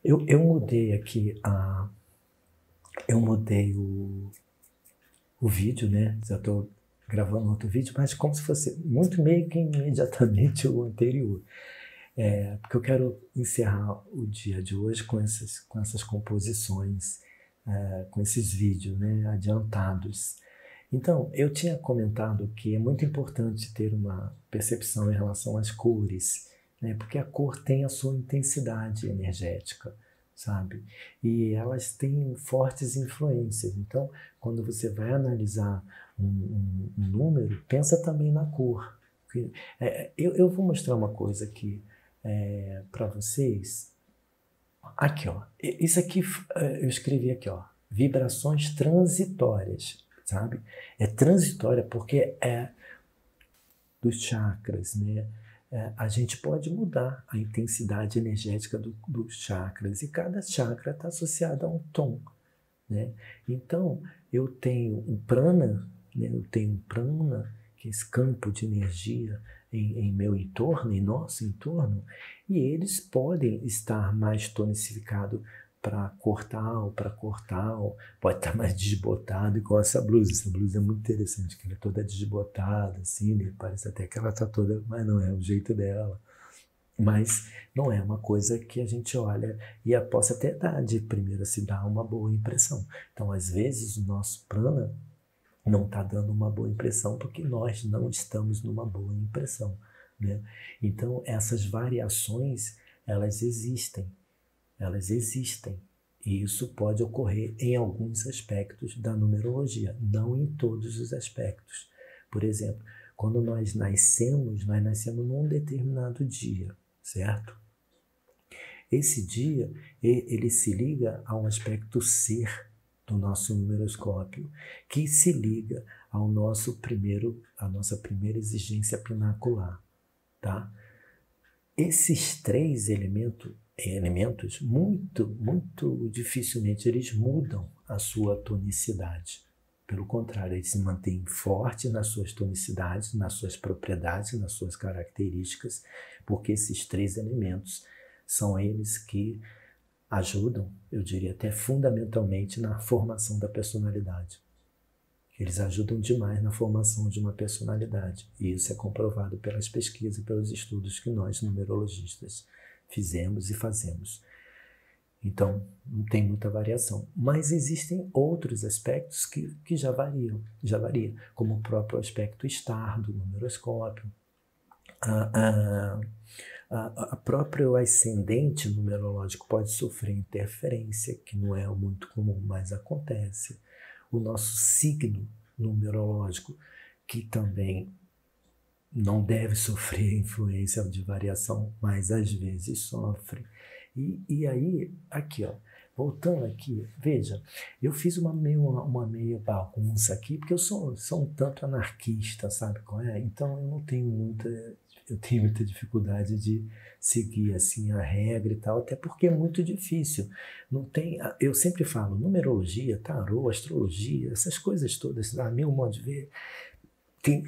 Eu mudei aqui eu mudei o vídeo, né? Já estou gravando outro vídeo, mas como se fosse muito meio que imediatamente o anterior. Porque eu quero encerrar o dia de hoje com essas composições, com esses vídeos, né, adiantados. Então, eu tinha comentado que é muito importante ter uma percepção em relação às cores, né, porque a cor tem a sua intensidade energética, sabe? E elas têm fortes influências. Então, quando você vai analisar um número, pensa também na cor. Eu vou mostrar uma coisa aqui para vocês. Aqui, ó. Isso aqui eu escrevi aqui, ó. Vibrações transitórias, sabe? É transitória porque é dos chakras, né? A gente pode mudar a intensidade energética dos chakras e cada chakra está associado a um tom, né? Então, eu tenho um prana, né? Eu tenho um prana, que é esse campo de energia em meu entorno, em nosso entorno, e eles podem estar mais tonificados para cortar, pode estar mais desbotado, igual essa blusa. Essa blusa é muito interessante, que ela é toda desbotada, assim, né? Parece até que ela está toda, mas não é o jeito dela. Mas não é uma coisa que a gente olha e possa até dar de primeira se dar uma boa impressão. Então, às vezes, o nosso prana não está dando uma boa impressão porque nós não estamos numa boa impressão, né? Então, essas variações, elas existem, elas existem. E isso pode ocorrer em alguns aspectos da numerologia, não em todos os aspectos. Por exemplo, quando nós nascemos num determinado dia, certo? Esse dia, ele se liga a um aspecto ser do nosso numeroscópio, que se liga à nossa primeira exigência pinacular, tá? Esses três elementos muito dificilmente eles mudam a sua tonicidade. Pelo contrário, eles se mantêm fortes nas suas tonicidades, nas suas propriedades, nas suas características, porque esses três elementos são eles que ajudam, eu diria até fundamentalmente, na formação da personalidade. Eles ajudam demais na formação de uma personalidade. E isso é comprovado pelas pesquisas e pelos estudos que nós, numerologistas, fizemos e fazemos. Então, não tem muita variação. Mas existem outros aspectos que já varia, como o próprio aspecto estar do numeroscópio, a próprio ascendente numerológico pode sofrer interferência, que não é muito comum, mas acontece. O nosso signo numerológico, que também não deve sofrer influência de variação, mas às vezes sofre. E aí, aqui, ó, voltando aqui, veja, eu fiz uma meia bagunça aqui, porque sou um tanto anarquista, sabe qual é? Então eu tenho muita dificuldade de seguir assim a regra e tal, até porque é muito difícil. Não tem, eu sempre falo, numerologia, tarô, astrologia, essas coisas todas, mil modos de ver, tem,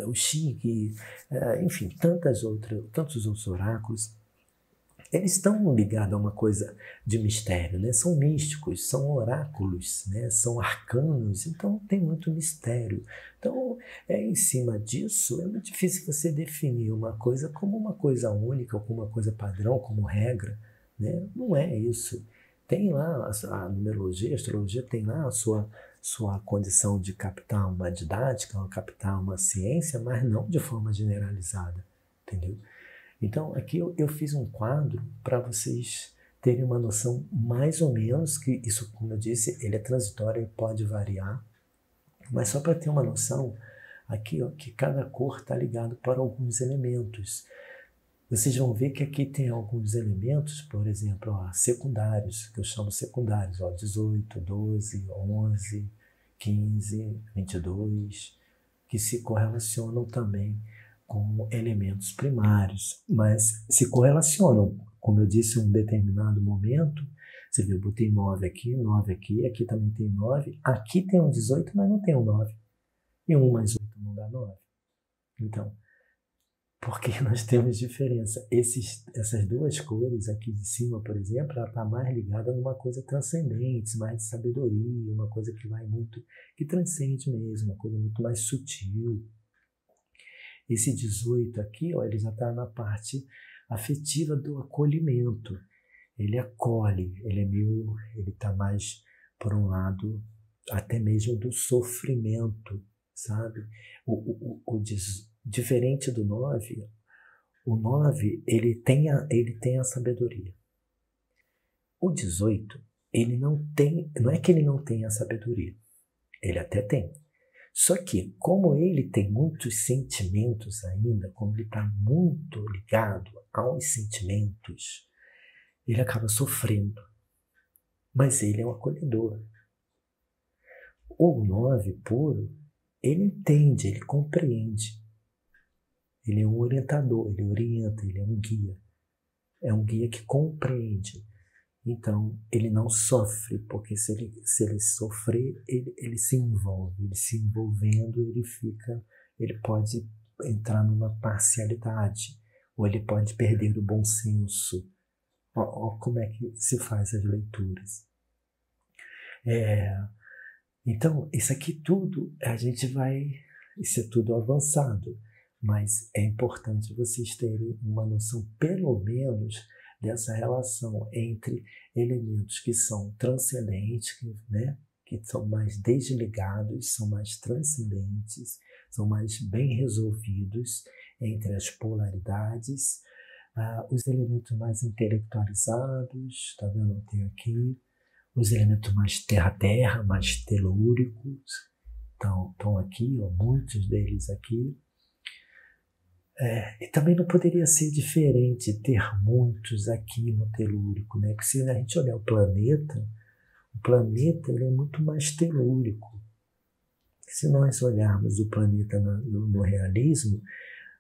o Xing, enfim, tantos outros oráculos, eles estão ligados a uma coisa de mistério, né? São místicos, são oráculos, né? São arcanos, então tem muito mistério. Então, em cima disso, é muito difícil você definir uma coisa como uma coisa única, ou como uma coisa padrão, como regra, né? Não é isso. Tem lá a numerologia, a astrologia tem lá sua condição de captar uma didática, captar uma ciência, mas não de forma generalizada, entendeu? Então, aqui eu fiz um quadro para vocês terem uma noção mais ou menos, que isso, como eu disse, ele é transitório e pode variar, mas só para ter uma noção, aqui ó, que cada cor está ligado para alguns elementos. Vocês vão ver que aqui tem alguns elementos, por exemplo, ó, secundários, que eu chamo secundários, ó, 18, 12, 11, 15, 22, que se correlacionam também com elementos primários, mas se correlacionam, como eu disse, em um determinado momento. Você viu, eu botei 9 aqui, aqui também tem 9, aqui tem um 18, mas não tem um 9. E 1 mais 8 não dá 9. Então, Porque nós temos diferença. Essas duas cores aqui de cima, por exemplo, ela está mais ligada numa coisa transcendente, mais de sabedoria, uma coisa que vai muito, que transcende mesmo, uma coisa muito mais sutil. Esse 18 aqui, ó, ele já está na parte afetiva do acolhimento. Ele acolhe, ele está mais por um lado até mesmo do sofrimento, sabe? Diferente do 9, o 9 ele tem a sabedoria. O 18, ele não é que ele não tem a sabedoria, ele até tem. Só que, como ele tem muitos sentimentos ainda, como ele está muito ligado aos sentimentos, ele acaba sofrendo. Mas ele é um acolhedor. O 9 puro, ele entende, ele compreende. Ele é um orientador, ele orienta, ele é um guia. É um guia que compreende. Então, ele não sofre, porque se ele sofrer, ele se envolve. Ele se envolvendo, ele pode entrar numa parcialidade, ou ele pode perder o bom senso. Ó, como é que se faz as leituras. Então, isso aqui tudo, isso é tudo avançado, mas é importante vocês terem uma noção, pelo menos, dessa relação entre elementos que são transcendentes, né? Que são mais desligados, são mais transcendentes, são mais bem resolvidos entre as polaridades, os elementos mais intelectualizados, tá vendo? Tem aqui os elementos mais terra-terra, mais telúricos, estão aqui, ó, muitos deles aqui. E também não poderia ser diferente ter muitos aqui no telúrico, né? Porque se a gente olhar o planeta ele é muito mais telúrico. Se nós olharmos o planeta no realismo,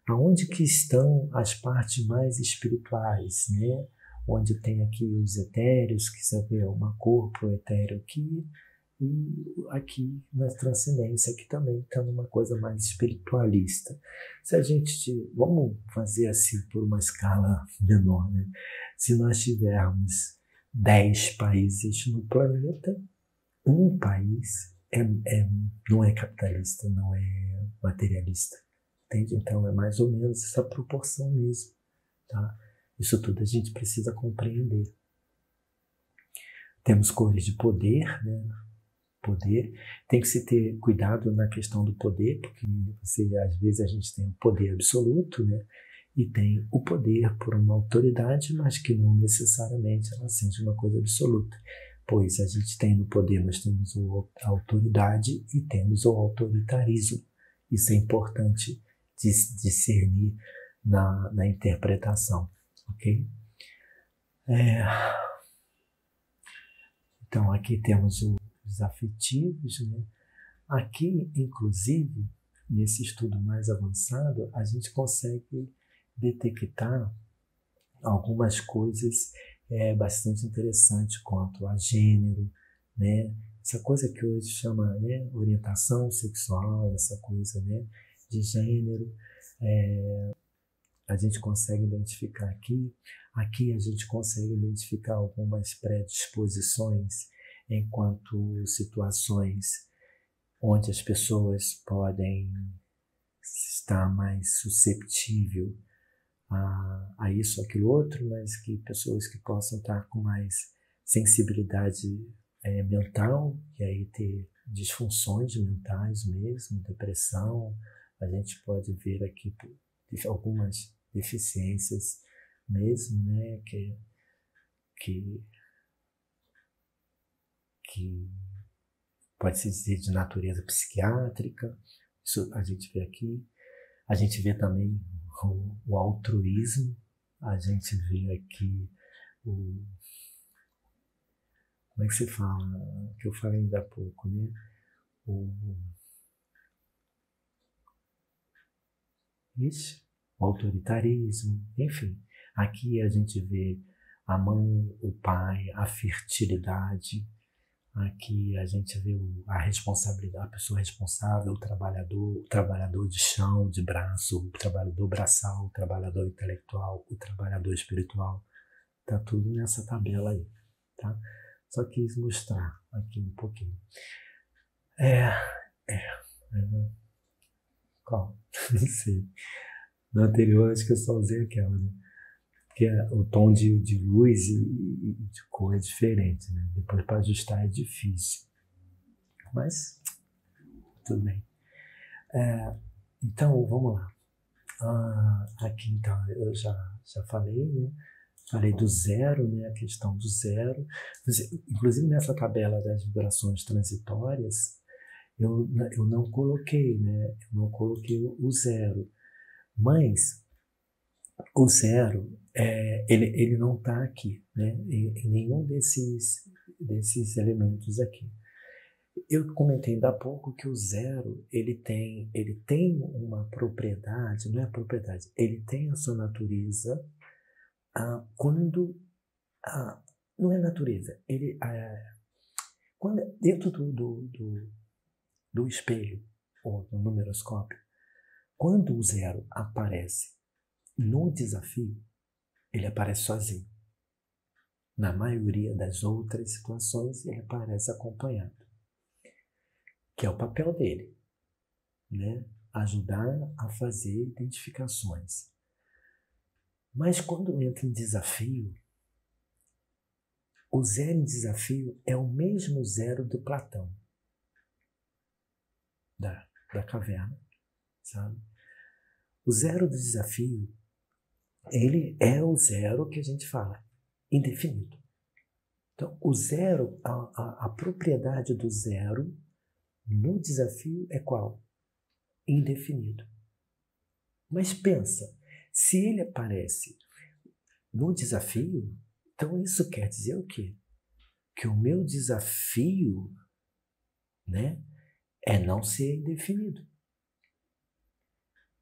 aonde que estão as partes mais espirituais, né? Onde tem aqui os etéreos, que você vê uma cor para o etéreo aqui, e aqui na transcendência, que também está numa coisa mais espiritualista. Se a gente, vamos fazer assim por uma escala menor, né? Se nós tivermos 10 países no planeta, um país não é capitalista, não é materialista, entende? Então é mais ou menos essa proporção mesmo, tá? Isso tudo a gente precisa compreender. Temos cores de poder, né? Poder. Tem que se ter cuidado na questão do poder, porque às vezes a gente tem o poder absoluto, né? E tem o poder por uma autoridade, mas que não necessariamente ela seja uma coisa absoluta. Pois a gente tem no poder, nós temos a autoridade e temos o autoritarismo. Isso é importante discernir na interpretação, ok? Então aqui temos os afetivos, né? Aqui, inclusive, nesse estudo mais avançado, a gente consegue detectar algumas coisas bastante interessantes quanto a gênero, né? Essa coisa que hoje chama, né, orientação sexual, essa coisa, né, de gênero, a gente consegue identificar aqui. Aqui a gente consegue identificar algumas predisposições enquanto situações onde as pessoas podem estar mais susceptíveis a isso, aquilo outro, mas que pessoas que possam estar com mais sensibilidade mental, e aí ter disfunções mentais mesmo, depressão. A gente pode ver aqui algumas deficiências mesmo, né, que pode se dizer de natureza psiquiátrica. Isso a gente vê aqui. A gente vê também o altruísmo, a gente vê aqui como é que se fala, que eu falei ainda há pouco, né? O autoritarismo, enfim. Aqui a gente vê a mãe, o pai, a fertilidade, Aqui a gente vê a responsabilidade, a pessoa responsável, o trabalhador de chão, de braço, o trabalhador braçal, o trabalhador intelectual, o trabalhador espiritual. Tá tudo nessa tabela aí, tá? Só quis mostrar aqui um pouquinho. Qual? Não sei. No anterior acho que eu só usei aquela, né? Que o tom de luz e de cor é diferente, né? Depois para ajustar é difícil. Mas tudo bem. Então, vamos lá. Aqui, então, eu já falei, né? Falei do zero, né? A questão do zero. Inclusive, nessa tabela das vibrações transitórias, eu não coloquei, né? Eu não coloquei o zero. Mas o zero, ele não está aqui, né? Em nenhum desses elementos aqui. Eu comentei ainda há pouco que o zero, ele tem uma propriedade, não é propriedade, ele tem a sua natureza quando... não é natureza, quando dentro do espelho, ou do numeroscópio, quando o zero aparece no desafio, ele aparece sozinho. Na maioria das outras situações, ele aparece acompanhado, que é o papel dele, né? Ajudar a fazer identificações. Mas quando entra em desafio, o zero em desafio é o mesmo zero do Platão, da caverna, sabe? O zero do desafio, ele é o zero que a gente fala, indefinido. Então, o zero, a propriedade do zero no desafio é qual? Indefinido. Mas pensa, se ele aparece no desafio, então isso quer dizer o quê? Que o meu desafio, né, é não ser indefinido.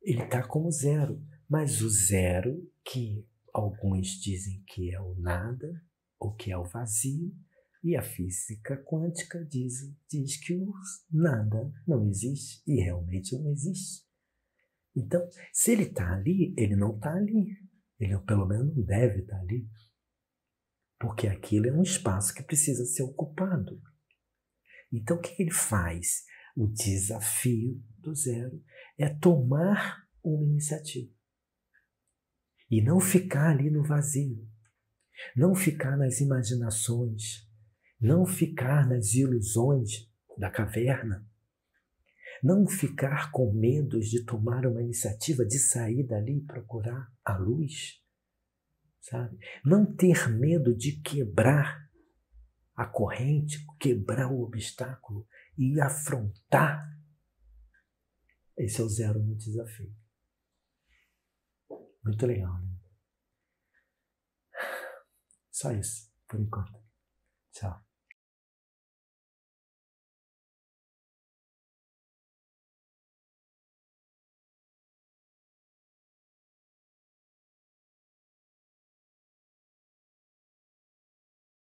Ele está como zero, mas o zero, que alguns dizem que é o nada, ou que é o vazio, e a física quântica diz que o nada não existe, e realmente não existe. Então, se ele está ali, ele não está ali. Ele pelo menos não deve estar ali. Porque aquilo é um espaço que precisa ser ocupado. Então, o que ele faz? O desafio do zero é tomar uma iniciativa. E não ficar ali no vazio. Não ficar nas imaginações. Não ficar nas ilusões da caverna. Não ficar com medo de tomar uma iniciativa, de sair dali e procurar a luz. Sabe? Não ter medo de quebrar a corrente, quebrar o obstáculo e afrontar. Esse é o zero no desafio. Muito legal, né? Só isso, por enquanto. Tchau.